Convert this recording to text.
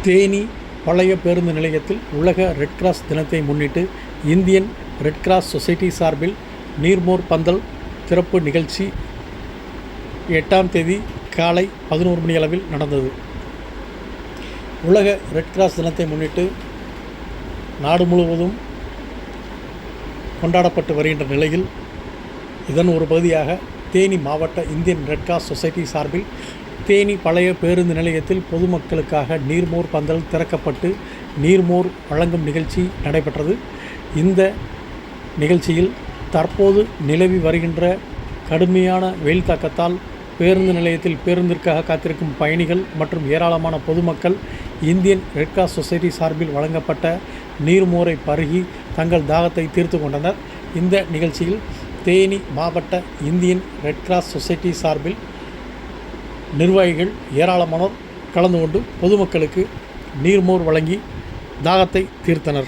தேனி பழைய பேருந்து நிலையத்தில் உலக ரெட் கிராஸ் தினத்தை முன்னிட்டு இந்தியன் ரெட் கிராஸ் சொசைட்டி சார்பில் நீர்மோர் பந்தல் திறப்பு நிகழ்ச்சி 8ஆம் தேதி காலை 11 மணி அளவில் நடந்தது. உலக ரெட் கிராஸ் தினத்தை முன்னிட்டு நாடு முழுவதும் கொண்டாடப்பட்டு வருகின்ற நிலையில் இதன் ஒரு பகுதியாக தேனி மாவட்ட இந்தியன் ரெட் கிராஸ் சொசைட்டி சார்பில் தேனி பழைய பேருந்து நிலையத்தில் பொதுமக்களுக்காக நீர்மோர் பந்தல் திறக்கப்பட்டு நீர்மோர் வழங்கும் நிகழ்ச்சி நடைபெற்றது. இந்த நிகழ்ச்சியில் தற்போது நிலவி வருகின்ற கடுமையான வெயில் தாக்கத்தால் பேருந்து நிலையத்தில் பேருந்திற்காக காத்திருக்கும் பயணிகள் மற்றும் ஏராளமான பொதுமக்கள் இந்தியன் ரெட் கிராஸ் சொசைட்டி சார்பில் வழங்கப்பட்ட நீர்மோரை பருகி தங்கள் தாகத்தை தீர்த்து கொண்டனர். இந்த நிகழ்ச்சியில் தேனி மாவட்ட இந்தியன் ரெட் கிராஸ் சொசைட்டி சார்பில் நிர்வாகிகள் ஏராளமானோர் கலந்து கொண்டு பொதுமக்களுக்கு நீர்மோர் வழங்கி தாகத்தை தீர்த்தனர்.